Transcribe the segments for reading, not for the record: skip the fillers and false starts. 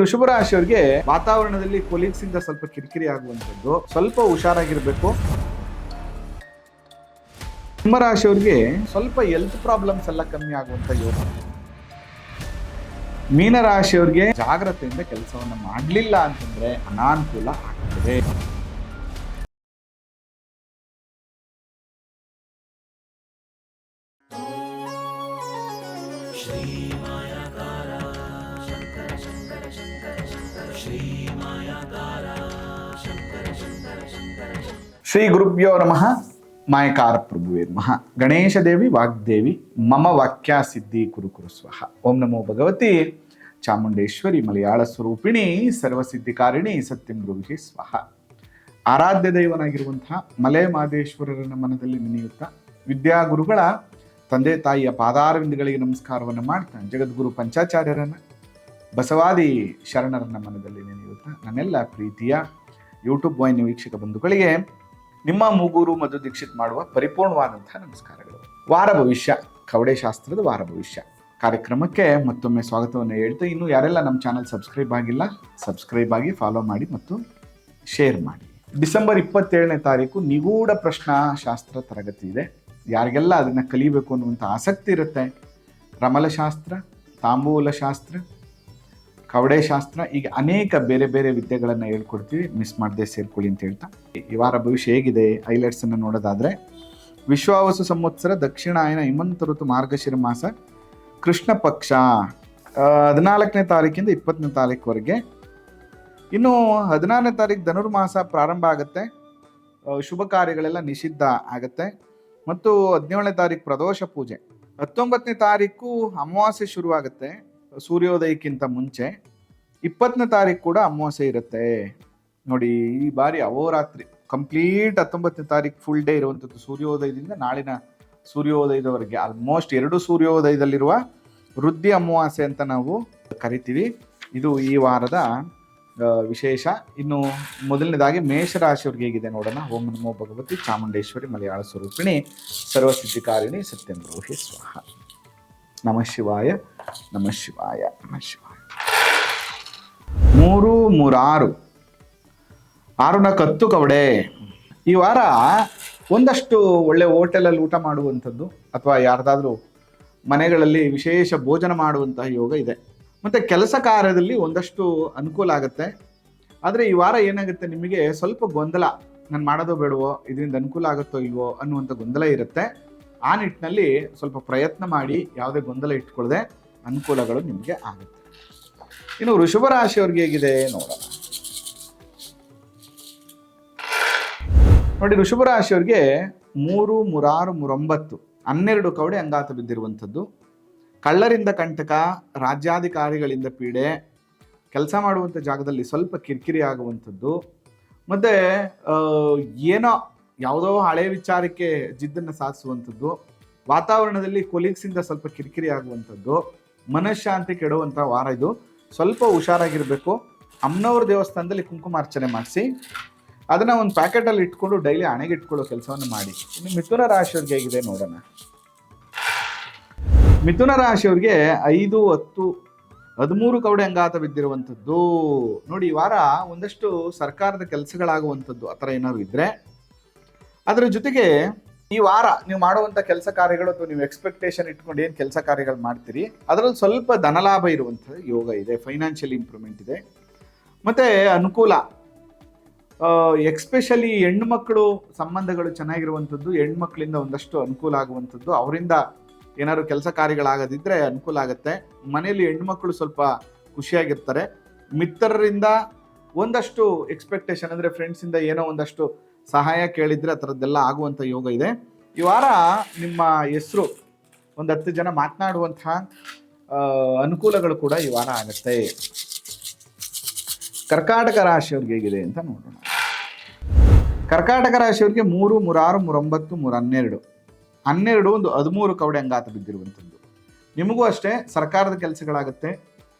ವೃಷಭ ರಾಶಿಯವರಿಗೆ ವಾತಾವರಣದಲ್ಲಿ ಕೊಲೀಗ್ಸ್ ಇಂದ ಸ್ವಲ್ಪ ಕಿರಿಕಿರಿ ಆಗುವಂಥದ್ದು, ಸ್ವಲ್ಪ ಹುಷಾರಾಗಿರ್ಬೇಕು. ಸಿಂಹ ರಾಶಿಯವರಿಗೆ ಸ್ವಲ್ಪ ಹೆಲ್ತ್ ಪ್ರಾಬ್ಲಮ್ಸ್ ಎಲ್ಲ ಕಮ್ಮಿ ಆಗುವಂತ ಯೋಗ. ಮೀನ ರಾಶಿಯವರಿಗೆ ಜಾಗ್ರತೆಯಿಂದ ಕೆಲಸವನ್ನ ಮಾಡಲಿಲ್ಲ ಅಂತಂದ್ರೆ ಅನಾನುಕೂಲ ಆಗ್ತದೆ. ಶ್ರೀ ಗುರುಭ್ಯೋ ನಮಃ. ಮಾಯಕಾರ ಪ್ರಭುವೇ ನಮಃ. ಗಣೇಶ ದೇವಿ ವಾಗ್ದೇವಿ ಮಮ ವಾಕ್ಯ ಸಿದ್ಧಿ ಕುರು ಸ್ವಹ. ಓಂ ನಮೋ ಭಗವತಿ ಚಾಮುಂಡೇಶ್ವರಿ ಮಲಯಾಳ ಸ್ವರೂಪಿಣಿ ಸರ್ವಸಿದ್ಧಿಕಾರಿಣಿ ಸತ್ಯಂ ಗುರುವಿಗೆ ಸ್ವಹ. ಆರಾಧ್ಯ ದೈವನಾಗಿರುವಂತಹ ಮಲೆ ಮಾದೇಶ್ವರರನ್ನ ಮನದಲ್ಲಿ ನೆನೆಯುತ್ತಾ ವಿದ್ಯಾಗುರುಗಳ ತಂದೆ ತಾಯಿಯ ಪಾದಾರವಿಂದಗಳಿಗೆ ನಮಸ್ಕಾರವನ್ನು ಮಾಡ್ತಾ ಜಗದ್ಗುರು ಪಂಚಾಚಾರ್ಯರನ್ನ ಬಸವಾದಿ ಶರಣರನ್ನ ಮನದಲ್ಲಿ ನೆನೆಯುತ್ತಾ ನನ್ನೆಲ್ಲ ಪ್ರೀತಿಯ ಯೂಟ್ಯೂಬ್ ವಾಹಿನಿ ವೀಕ್ಷಕ ಬಂಧುಗಳಿಗೆ ನಿಮ್ಮ ಮೂಗೂರು ಮಧು ದೀಕ್ಷಿತ್ ಮಾಡುವ ಪರಿಪೂರ್ಣವಾದಂತಹ ನಮಸ್ಕಾರಗಳು. ವಾರ ಭವಿಷ್ಯ, ಕವಡೆ ಶಾಸ್ತ್ರದ ವಾರ ಭವಿಷ್ಯ ಕಾರ್ಯಕ್ರಮಕ್ಕೆ ಮತ್ತೊಮ್ಮೆ ಸ್ವಾಗತವನ್ನು ಹೇಳ್ತಾ, ಇನ್ನು ಯಾರೆಲ್ಲ ನಮ್ಮ ಚಾನಲ್ ಸಬ್ಸ್ಕ್ರೈಬ್ ಆಗಿಲ್ಲ, ಸಬ್ಸ್ಕ್ರೈಬ್ ಆಗಿ ಫಾಲೋ ಮಾಡಿ ಮತ್ತು ಶೇರ್ ಮಾಡಿ. ಡಿಸೆಂಬರ್ 27ನೇ ತಾರೀಕು ನಿಗೂಢ ಪ್ರಶ್ನಾ ಶಾಸ್ತ್ರ ತರಗತಿ ಇದೆ. ಯಾರಿಗೆಲ್ಲ ಅದನ್ನ ಕಲಿಬೇಕು ಅನ್ನುವಂಥ ಆಸಕ್ತಿ ಇರುತ್ತೆ, ರಮಲಶಾಸ್ತ್ರ, ತಾಂಬೂಲ ಶಾಸ್ತ್ರ, ಕವಡೆ ಶಾಸ್ತ್ರ, ಈಗ ಅನೇಕ ಬೇರೆ ಬೇರೆ ವಿದ್ಯೆಗಳನ್ನು ಹೇಳ್ಕೊಡ್ತೀವಿ. ಮಿಸ್ ಮಾಡದೆ ಸೇರ್ಕೊಳ್ಳಿ ಅಂತ ಹೇಳ್ತಾ, ಈ ವಾರ ಭವಿಷ್ಯ ಹೇಗಿದೆ ಹೈಲೈಟ್ಸ್ ಅನ್ನು ನೋಡೋದಾದ್ರೆ, ವಿಶ್ವಾವಸು ಸಂವತ್ಸರ ದಕ್ಷಿಣಾಯನ ಹಿಮಂತ ಋತು ಮಾರ್ಗಶಿರ ಮಾಸ ಕೃಷ್ಣ ಪಕ್ಷ 14ನೇ ತಾರೀಕಿಂದ 20ನೇ ತಾರೀಕುವರೆಗೆ. ಇನ್ನು 16ನೇ ತಾರೀಕು ಧನುರ್ಮಾಸ ಪ್ರಾರಂಭ ಆಗುತ್ತೆ. ಶುಭ ಕಾರ್ಯಗಳೆಲ್ಲ ನಿಷಿದ್ಧ ಆಗುತ್ತೆ. ಮತ್ತು 17ನೇ ತಾರೀಕು ಪ್ರದೋಷ ಪೂಜೆ. 19ನೇ ತಾರೀಕು ಅಮಾವಾಸ್ಯೆ ಶುರುವಾಗುತ್ತೆ ಸೂರ್ಯೋದಯಕ್ಕಿಂತ ಮುಂಚೆ. 20ನೇ ತಾರೀಕು ಕೂಡ ಅಮಾವಾಸ್ಯೆ ಇರುತ್ತೆ ನೋಡಿ. ಈ ಬಾರಿ ಅಹೋರಾತ್ರಿ ಕಂಪ್ಲೀಟ್ 19ನೇ ತಾರೀಕು ಫುಲ್ ಡೇ ಇರುವಂಥದ್ದು. ಸೂರ್ಯೋದಯದಿಂದ ನಾಳಿನ ಸೂರ್ಯೋದಯದವರೆಗೆ ಆಲ್ಮೋಸ್ಟ್ 2 ಸೂರ್ಯೋದಯದಲ್ಲಿರುವ ವೃದ್ಧಿ ಅಮಾವಾಸ್ಯೆ ಅಂತ ನಾವು ಕರಿತೀವಿ. ಇದು ಈ ವಾರದ ವಿಶೇಷ. ಇನ್ನು ಮೊದಲನೇದಾಗಿ ಮೇಷರಾಶಿಯವ್ರಿಗೆ ಹೇಗಿದೆ ನೋಡೋಣ. ಓಂ ನಮೋ ಭಗವತಿ ಚಾಮುಂಡೇಶ್ವರಿ ಮಲಯಾಳ ಸ್ವರೂಪಿಣಿ ಸರ್ವಸಿದ್ಧಿಕಾರಿಣಿ ಸತ್ಯಂ ಬ್ರೂಹಿ ಸ್ವಾಹ. ನಮಃ ಶಿವಾಯ ನಮಃ ಶಿವಾಯ ನಮಃ ಶಿವಾಯ. 3, 3, 6 ಕತ್ತು ಕವಡೆ. ಈ ವಾರ ಒಂದಷ್ಟು ಒಳ್ಳೆ ಹೋಟೆಲಲ್ಲಿ ಊಟ ಮಾಡುವಂಥದ್ದು ಅಥವಾ ಯಾರ್ದಾದ್ರೂ ಮನೆಗಳಲ್ಲಿ ವಿಶೇಷ ಭೋಜನ ಮಾಡುವಂತಹ ಯೋಗ ಇದೆ. ಮತ್ತೆ ಕೆಲಸ ಕಾರ್ಯದಲ್ಲಿ ಒಂದಷ್ಟು ಅನುಕೂಲ ಆಗುತ್ತೆ. ಆದರೆ ಈ ವಾರ ಏನಾಗುತ್ತೆ, ನಿಮಗೆ ಸ್ವಲ್ಪ ಗೊಂದಲ, ನಾನು ಮಾಡೋದೋ ಬೇಡವೋ, ಇದರಿಂದ ಅನುಕೂಲ ಆಗುತ್ತೋ ಇಲ್ವೋ ಅನ್ನುವಂಥ ಗೊಂದಲ ಇರುತ್ತೆ. ಆ ನಿಟ್ಟಿನಲ್ಲಿ ಸ್ವಲ್ಪ ಪ್ರಯತ್ನ ಮಾಡಿ, ಯಾವುದೇ ಗೊಂದಲ ಇಟ್ಕೊಳ್ಳದೆ ಅನುಕೂಲಗಳು ನಿಮಗೆ ಆಗುತ್ತೆ. ಇನ್ನು ವೃಷಭ ರಾಶಿಯವ್ರಿಗೆ ಹೇಗಿದೆ ನೋಡೋಣ. ನೋಡಿ, ವೃಷಭ ರಾಶಿಯವ್ರಿಗೆ 3, 3, 6, 3, 12 ಕವಡೆ ಅಂಗಾತ ಬಿದ್ದಿರುವಂಥದ್ದು. ಕಳ್ಳರಿಂದ ಕಂಟಕ, ರಾಜ್ಯಾಧಿಕಾರಿಗಳಿಂದ ಪೀಡೆ, ಕೆಲಸ ಮಾಡುವಂಥ ಜಾಗದಲ್ಲಿ ಸ್ವಲ್ಪ ಕಿರಿಕಿರಿ ಆಗುವಂಥದ್ದು, ಮತ್ತೆ ಏನೋ ಯಾವುದೋ ಹಳೆ ವಿಚಾರಕ್ಕೆ ಜಿದ್ದನ್ನು ಸಾಧಿಸುವಂಥದ್ದು, ವಾತಾವರಣದಲ್ಲಿ ಕೊಲೀಗ್ಸಿಂದ ಸ್ವಲ್ಪ ಕಿರಿಕಿರಿ ಆಗುವಂಥದ್ದು, ಮನಃಶಾಂತಿ ಕೆಡುವಂಥ ವಾರ ಇದು. ಸ್ವಲ್ಪ ಹುಷಾರಾಗಿರಬೇಕು. ಅಮ್ಮನವ್ರ ದೇವಸ್ಥಾನದಲ್ಲಿ ಕುಂಕುಮಾರ್ಚನೆ ಮಾಡಿಸಿ ಅದನ್ನು ಒಂದು ಪ್ಯಾಕೆಟಲ್ಲಿ ಇಟ್ಕೊಂಡು ಡೈಲಿ ಹಣೆಗೆ ಇಟ್ಕೊಳ್ಳೋ ಕೆಲಸವನ್ನು ಮಾಡಿ. ಇನ್ನು ಮಿಥುನ ರಾಶಿಯವ್ರಿಗೆ ಹೇಗಿದೆ ನೋಡೋಣ. ಮಿಥುನ ರಾಶಿಯವ್ರಿಗೆ 5, 10, 13 ಕವಡೆ ಅಂಗಾತ ಬಿದ್ದಿರುವಂಥದ್ದು. ನೋಡಿ, ಈ ವಾರ ಒಂದಷ್ಟು ಸರ್ಕಾರದ ಕೆಲಸಗಳಾಗುವಂಥದ್ದು ಆ ಥರ ಏನಾದ್ರು ಇದ್ರೆ, ಅದರ ಜೊತೆಗೆ ಈ ವಾರ ನೀವು ಮಾಡುವಂಥ ಕೆಲಸ ಕಾರ್ಯಗಳು ಅಥವಾ ನೀವು ಎಕ್ಸ್ಪೆಕ್ಟೇಷನ್ ಇಟ್ಕೊಂಡು ಏನು ಕೆಲಸ ಕಾರ್ಯಗಳು ಮಾಡ್ತೀರಿ ಅದರಲ್ಲಿ ಸ್ವಲ್ಪ ಧನಲಾಭ ಇರುವಂಥ ಯೋಗ ಇದೆ. ಫೈನಾನ್ಷಿಯಲ್ ಇಂಪ್ರೂವ್ಮೆಂಟ್ ಇದೆ. ಮತ್ತು ಅನುಕೂಲ, ಎಕ್ಸ್ಪೆಷಲಿ ಹೆಣ್ಮಕ್ಳು ಸಂಬಂಧಗಳು ಚೆನ್ನಾಗಿರುವಂಥದ್ದು, ಹೆಣ್ಮಕ್ಳಿಂದ ಒಂದಷ್ಟು ಅನುಕೂಲ ಆಗುವಂಥದ್ದು, ಅವರಿಂದ ಏನಾದ್ರು ಕೆಲಸ ಕಾರ್ಯಗಳಾಗದಿದ್ದರೆ ಅನುಕೂಲ ಆಗುತ್ತೆ. ಮನೆಯಲ್ಲಿ ಹೆಣ್ಮಕ್ಳು ಸ್ವಲ್ಪ ಖುಷಿಯಾಗಿರ್ತಾರೆ. ಮಿತ್ರರಿಂದ ಒಂದಷ್ಟು ಎಕ್ಸ್ಪೆಕ್ಟೇಷನ್ ಅಂದರೆ ಫ್ರೆಂಡ್ಸಿಂದ ಏನೋ ಒಂದಷ್ಟು ಸಹಾಯ ಕೇಳಿದರೆ ಆ ಥರದ್ದೆಲ್ಲ ಆಗುವಂಥ ಯೋಗ ಇದೆ. ಈ ವಾರ ನಿಮ್ಮ ಹೆಸರು ಒಂದು 10 ಜನ ಮಾತನಾಡುವಂತಹ ಅನುಕೂಲಗಳು ಕೂಡ ಈ ವಾರ ಆಗುತ್ತೆ. ಕರ್ಕಾಟಕ ರಾಶಿಯವ್ರಿಗೆ ಹೇಗಿದೆ ಅಂತ ನೋಡೋಣ. ಕರ್ಕಾಟಕ ರಾಶಿಯವ್ರಿಗೆ 3, 3, 6, 3, 9, 12 ಒಂದು 13 ಕವಡೆ ಅಂಗಾತ ಬಿದ್ದಿರುವಂಥದ್ದು. ನಿಮಗೂ ಅಷ್ಟೇ ಸರ್ಕಾರದ ಕೆಲಸಗಳಾಗುತ್ತೆ.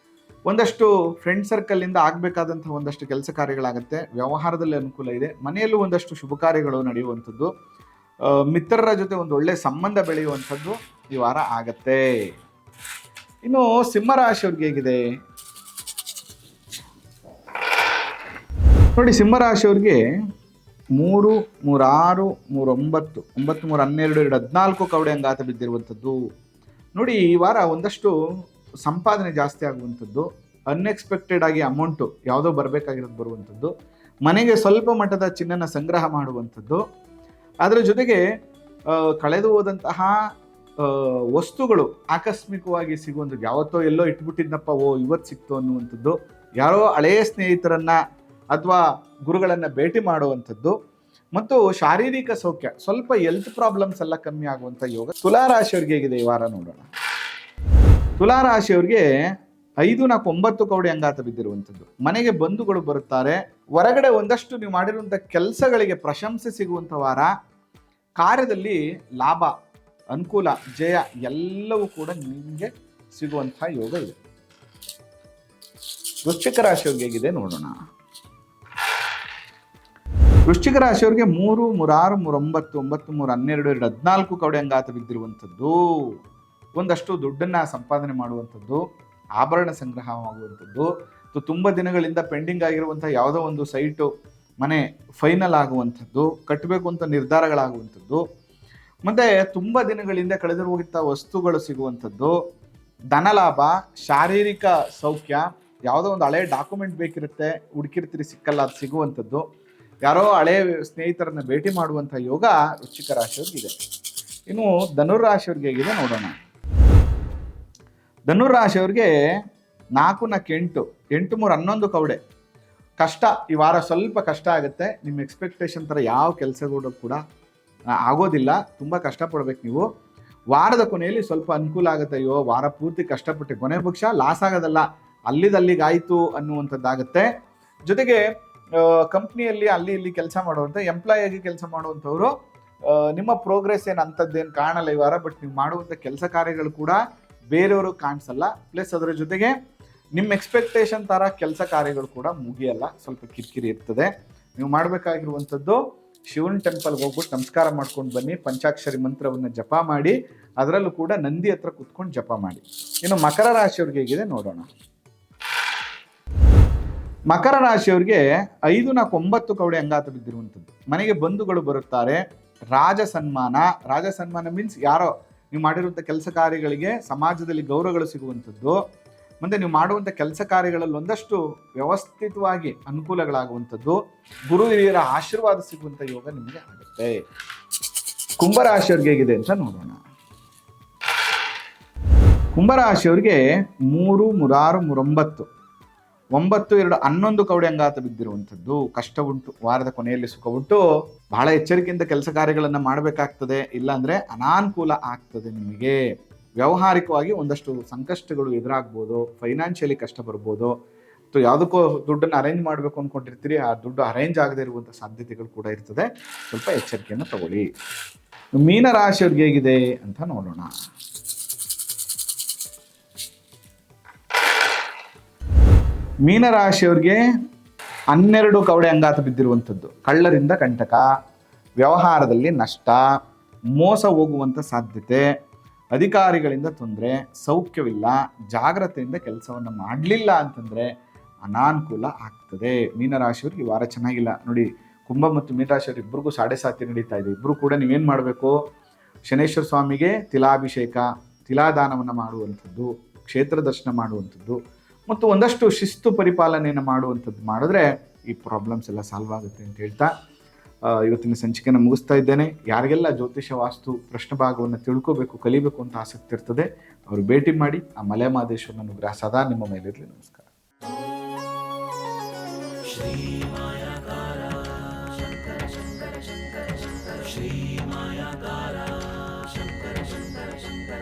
ಒಂದಷ್ಟು ಫ್ರೆಂಡ್ ಸರ್ಕಲ್ನಿಂದ ಆಗಬೇಕಾದಂತಹ ಒಂದಷ್ಟು ಕೆಲಸ ಕಾರ್ಯಗಳಾಗುತ್ತೆ. ವ್ಯವಹಾರದಲ್ಲಿ ಅನುಕೂಲ ಇದೆ. ಮನೆಯಲ್ಲೂ ಒಂದಷ್ಟು ಶುಭ ಕಾರ್ಯಗಳು ನಡೆಯುವಂಥದ್ದು, ಮಿತ್ರರ ಜೊತೆ ಒಂದು ಒಳ್ಳೆ ಸಂಬಂಧ ಬೆಳೆಯುವಂಥದ್ದು ಈ ವಾರ ಆಗತ್ತೆ. ಇನ್ನು ಸಿಂಹರಾಶಿಯವ್ರಿಗೆ ಹೇಗಿದೆ. ನೋಡಿ, ಸಿಂಹರಾಶಿಯವ್ರಿಗೆ 3, 3, 6, 3, 9, 9, 3, 12, 2, 14 ಕವಡೆ ಅಂಗಾತ ಬಿದ್ದಿರುವಂಥದ್ದು. ನೋಡಿ, ಈ ವಾರ ಒಂದಷ್ಟು ಸಂಪಾದನೆ ಜಾಸ್ತಿ ಆಗುವಂಥದ್ದು, ಅನ್ಎಕ್ಸ್ಪೆಕ್ಟೆಡ್ ಆಗಿ ಅಮೌಂಟು ಯಾವುದೋ ಬರಬೇಕಾಗಿರೋದು ಬರುವಂಥದ್ದು, ಮನೆಗೆ ಸ್ವಲ್ಪ ಮಟ್ಟದ ಚಿನ್ನನ ಸಂಗ್ರಹ ಮಾಡುವಂಥದ್ದು, ಅದರ ಜೊತೆಗೆ ಕಳೆದು ಹೋದಂತಹ ವಸ್ತುಗಳು ಆಕಸ್ಮಿಕವಾಗಿ ಸಿಗುವಂಥದ್ದು. ಯಾವತ್ತೋ ಎಲ್ಲೋ ಇಟ್ಬಿಟ್ಟಿದ್ನಪ್ಪ, ಇವತ್ತು ಸಿಕ್ತು ಅನ್ನುವಂಥದ್ದು, ಯಾರೋ ಹಳೆಯ ಸ್ನೇಹಿತರನ್ನ ಅಥವಾ ಗುರುಗಳನ್ನು ಭೇಟಿ ಮಾಡುವಂಥದ್ದು, ಮತ್ತು ಶಾರೀರಿಕ ಸೌಖ್ಯ, ಸ್ವಲ್ಪ ಹೆಲ್ತ್ ಪ್ರಾಬ್ಲಮ್ಸ್ ಎಲ್ಲ ಕಮ್ಮಿ ಆಗುವಂಥ ಯೋಗ. ತುಲಾರಾಶಿಯವ್ರಿಗೆ ಹೇಗಿದೆ ಈ ವಾರ ನೋಡೋಣ. ತುಲಾರಾಶಿಯವ್ರಿಗೆ 5, 4, 9 ಕವಡೆ ಅಂಗಾತ ಬಿದ್ದಿರುವಂಥದ್ದು. ಮನೆಗೆ ಬಂಧುಗಳು ಬರುತ್ತಾರೆ. ಹೊರಗಡೆ ಒಂದಷ್ಟು ನೀವು ಮಾಡಿರುವಂಥ ಕೆಲಸಗಳಿಗೆ ಪ್ರಶಂಸೆ ಸಿಗುವಂಥ ವಾರ. ಕಾರ್ಯದಲ್ಲಿ ಲಾಭ, ಅನುಕೂಲ, ಜಯ ಎಲ್ಲವೂ ಕೂಡ ನಿಮಗೆ ಸಿಗುವಂಥ ಯೋಗ ಇದೆ. ವೃಶ್ಚಿಕ ರಾಶಿಯವ್ರಿಗೆ ಹೇಗಿದೆ ನೋಡೋಣ. ವೃಶ್ಚಿಕ ರಾಶಿಯವ್ರಿಗೆ 3, 3, 6, 3, 9, 9, 3, 12, 2, 14 ಕವಡೆ ಅಂಗಾತ ಬಿದ್ದಿರುವಂಥದ್ದು. ಒಂದಷ್ಟು ದುಡ್ಡನ್ನು ಸಂಪಾದನೆ ಮಾಡುವಂಥದ್ದು, ಆಭರಣ ಸಂಗ್ರಹವಾಗುವಂಥದ್ದು, ತುಂಬ ದಿನಗಳಿಂದ ಪೆಂಡಿಂಗ್ ಆಗಿರುವಂಥ ಯಾವುದೋ ಒಂದು ಸೈಟು, ಮನೆ ಫೈನಲ್ ಆಗುವಂಥದ್ದು, ಕಟ್ಟಬೇಕು ಅಂತ ನಿರ್ಧಾರಗಳಾಗುವಂಥದ್ದು, ಮತ್ತು ತುಂಬ ದಿನಗಳಿಂದ ಕಳೆದಿರುವಂಥ ವಸ್ತುಗಳು ಸಿಗುವಂಥದ್ದು, ಧನಲಾಭ, ಶಾರೀರಿಕ ಸೌಖ್ಯ, ಯಾವುದೋ ಒಂದು ಹಳೆ ಡಾಕ್ಯುಮೆಂಟ್ ಬೇಕಿರುತ್ತೆ, ಹುಡುಕಿರ್ತೀರಿ ಸಿಕ್ಕಲ್ಲ, ಅದು ಸಿಗುವಂಥದ್ದು, ಯಾರೋ ಹಳೆ ಸ್ನೇಹಿತರನ್ನ ಭೇಟಿ ಮಾಡುವಂಥ ಯೋಗ ವೃಶ್ಚಿಕ ರಾಶಿಯವ್ರಿಗಿದೆ. ಇನ್ನು ಧನುರಾಶಿಯವ್ರಿಗೆ ಹೇಗಿದೆ ನೋಡೋಣ. ಧನುರಾಶಿಯವ್ರಿಗೆ 4, 4, 8, 8, 3, 11 ಕವಡೆ. ಕಷ್ಟ ಈ ವಾರ ಸ್ವಲ್ಪ ಕಷ್ಟ ಆಗುತ್ತೆ. ನಿಮ್ಮ ಎಕ್ಸ್ಪೆಕ್ಟೇಷನ್ ಥರ ಯಾವ ಕೆಲಸಗಳು ಕೂಡ ಆಗೋದಿಲ್ಲ, ತುಂಬ ಕಷ್ಟಪಡ್ಬೇಕು ನೀವು. ವಾರದ ಕೊನೆಯಲ್ಲಿ ಸ್ವಲ್ಪ ಅನುಕೂಲ ಆಗುತ್ತೆ. ಅಯ್ಯೋ, ವಾರ ಪೂರ್ತಿ ಕಷ್ಟಪಟ್ಟು ಕೊನೆ ಪಕ್ಷ ಲಾಸ್ ಆಗೋದಲ್ಲ, ಅಲ್ಲಿಗಾಯಿತು ಅನ್ನುವಂಥದ್ದಾಗುತ್ತೆ. ಜೊತೆಗೆ ಕಂಪ್ನಿಯಲ್ಲಿ ಅಲ್ಲಿ ಇಲ್ಲಿ ಕೆಲಸ ಮಾಡುವಂಥ ಎಂಪ್ಲಾಯಿಯಾಗಿ ಕೆಲಸ ಮಾಡುವಂಥವ್ರು, ನಿಮ್ಮ ಪ್ರೋಗ್ರೆಸ್ ಏನು ಅಂಥದ್ದೇನು ಕಾಣಲ್ಲ ಈ ವಾರ, ಬಟ್ ನೀವು ಮಾಡುವಂಥ ಕೆಲಸ ಕಾರ್ಯಗಳು ಕೂಡ ಬೇರೆಯವರು ಕಾಣಿಸಲ್ಲ. ಪ್ಲಸ್ ಅದರ ಜೊತೆಗೆ ನಿಮ್ಮ ಎಕ್ಸ್ಪೆಕ್ಟೇಷನ್ ಥರ ಕೆಲಸ ಕಾರ್ಯಗಳು ಕೂಡ ಮುಗಿಯಲ್ಲ, ಸ್ವಲ್ಪ ಕಿರಿಕಿರಿ ಇರ್ತದೆ. ನೀವು ಮಾಡಬೇಕಾಗಿರುವಂಥದ್ದು ಶಿವನ ಟೆಂಪಲ್ಗೆ ಹೋಗ್ಬಿಟ್ಟು ನಮಸ್ಕಾರ ಮಾಡ್ಕೊಂಡು ಬನ್ನಿ, ಪಂಚಾಕ್ಷರಿ ಮಂತ್ರವನ್ನು ಜಪ ಮಾಡಿ, ಅದರಲ್ಲೂ ಕೂಡ ನಂದಿ ಹತ್ರ ಕುತ್ಕೊಂಡು ಜಪ ಮಾಡಿ. ಇನ್ನು ಮಕರ ರಾಶಿಯವ್ರಿಗೆ ಹೇಗಿದೆ ನೋಡೋಣ. ಮಕರ ರಾಶಿಯವ್ರಿಗೆ 5, 4, 9 ಕವಡೆ ಅಂಗಾತ ಬಿದ್ದಿರುವಂಥದ್ದು. ಮನೆಗೆ ಬಂಧುಗಳು ಬರುತ್ತಾರೆ. ರಾಜ ಸನ್ಮಾನ ಮೀನ್ಸ್ ಯಾರೋ ನೀವು ಮಾಡಿರುವಂಥ ಕೆಲಸ ಕಾರ್ಯಗಳಿಗೆ ಸಮಾಜದಲ್ಲಿ ಗೌರವಗಳು ಸಿಗುವಂಥದ್ದು, ಮತ್ತು ನೀವು ಮಾಡುವಂಥ ಕೆಲಸ ಕಾರ್ಯಗಳಲ್ಲಿ ಒಂದಷ್ಟು ವ್ಯವಸ್ಥಿತವಾಗಿ ಅನುಕೂಲಗಳಾಗುವಂಥದ್ದು, ಗುರು ಹಿರಿಯರ ಆಶೀರ್ವಾದ ಸಿಗುವಂಥ ಯೋಗ ನಿಮಗೆ ಆಗುತ್ತೆ. ಕುಂಭರಾಶಿಯವ್ರಿಗೆ ಹೇಗಿದೆ ಅಂತ ನೋಡೋಣ. ಕುಂಭರಾಶಿಯವ್ರಿಗೆ 3, 3, 6, 3, 9, 2, 11 ಕವಡೆ ಅಂಗಾತ ಬಿದ್ದಿರುವಂಥದ್ದು. ಕಷ್ಟ ಉಂಟು, ವಾರದ ಕೊನೆಯಲ್ಲಿ ಸುಖ ಉಂಟು. ಬಹಳ ಎಚ್ಚರಿಕೆಯಿಂದ ಕೆಲಸ ಕಾರ್ಯಗಳನ್ನು ಮಾಡಬೇಕಾಗ್ತದೆ, ಇಲ್ಲಾಂದರೆ ಅನಾನುಕೂಲ ಆಗ್ತದೆ ನಿಮಗೆ. ವ್ಯಾವಹಾರಿಕವಾಗಿ ಒಂದಷ್ಟು ಸಂಕಷ್ಟಗಳು ಎದುರಾಗ್ಬೋದು, ಫೈನಾನ್ಷಿಯಲಿ ಕಷ್ಟ ಬರ್ಬೋದು, ಅಥವಾ ಯಾವುದಕ್ಕೂ ದುಡ್ಡನ್ನು ಅರೇಂಜ್ ಮಾಡಬೇಕು ಅಂದ್ಕೊಂಡಿರ್ತೀರಿ, ಆ ದುಡ್ಡು ಅರೇಂಜ್ ಆಗದೆ ಇರುವಂಥ ಸಾಧ್ಯತೆಗಳು ಕೂಡ ಇರ್ತದೆ. ಸ್ವಲ್ಪ ಎಚ್ಚರಿಕೆಯನ್ನು ತಗೊಳ್ಳಿ. ಮೀನರಾಶಿಯವ್ರಿಗೆ ಹೇಗಿದೆ ಅಂತ ನೋಡೋಣ. ಮೀನರಾಶಿಯವ್ರಿಗೆ 12 ಕವಡೆ ಅಂಗಾತ ಬಿದ್ದಿರುವಂಥದ್ದು. ಕಳ್ಳರಿಂದ ಕಂಟಕ, ವ್ಯವಹಾರದಲ್ಲಿ ನಷ್ಟ, ಮೋಸ ಹೋಗುವಂಥ ಸಾಧ್ಯತೆ, ಅಧಿಕಾರಿಗಳಿಂದ ತೊಂದರೆ, ಸೌಖ್ಯವಿಲ್ಲ, ಜಾಗ್ರತೆಯಿಂದ ಕೆಲಸವನ್ನು ಮಾಡಲಿಲ್ಲ ಅಂತಂದರೆ ಅನಾನುಕೂಲ ಆಗ್ತದೆ. ಮೀನರಾಶಿಯವ್ರಿಗೆ ಈ ವಾರ ಚೆನ್ನಾಗಿಲ್ಲ ನೋಡಿ. ಕುಂಭ ಮತ್ತು ಮೀನರಾಶಿಯವ್ರು ಇಬ್ಬರಿಗೂ 7.5 ನಡೀತಾ ಇದೆ. ಇಬ್ಬರು ಕೂಡ ನೀವೇನು ಮಾಡಬೇಕು, ಶನೇಶ್ವರ ಸ್ವಾಮಿಗೆ ತಿಲಾಭಿಷೇಕ, ತಿಲಾದಾನವನ್ನು ಮಾಡುವಂಥದ್ದು, ಕ್ಷೇತ್ರ ದರ್ಶನ ಮಾಡುವಂಥದ್ದು, ಮತ್ತು ಒಂದಷ್ಟು ಶಿಸ್ತು ಪರಿಪಾಲನೆಯನ್ನು ಮಾಡುವಂಥದ್ದು ಮಾಡಿದ್ರೆ ಈ ಪ್ರಾಬ್ಲಮ್ಸ್ ಎಲ್ಲ ಸಾಲ್ವ್ ಆಗುತ್ತೆ ಅಂತ ಹೇಳ್ತಾ ಇವತ್ತಿನ ಸಂಚಿಕೆಯನ್ನು ಮುಗಿಸ್ತಾ ಇದ್ದೇನೆ. ಯಾರಿಗೆಲ್ಲ ಜ್ಯೋತಿಷ ವಾಸ್ತು ಪ್ರಶ್ನೆ ಭಾಗವನ್ನು ತಿಳ್ಕೋಬೇಕು, ಕಲಿಬೇಕು ಅಂತ ಆಸಕ್ತಿ ಇರ್ತದೆ, ಅವರು ಭೇಟಿ ಮಾಡಿ. ಆ ಮಲೆ ಮಹದೇಶ್ವರನ ಅನುಗ್ರಹ ಸದಾ ನಿಮ್ಮ ಮೇಲಿರಲಿ. ನಮಸ್ಕಾರ. ಶ್ರೀ ಮಾಯಾಕಾರ ಶಂಕರ ಶಂಕರ ಶಂಕರ ಶಂಕರ ಶ್ರೀ ಮಾಯಾಕಾರ ಶಂಕರ ಶಂಕರ ಶಂಕರ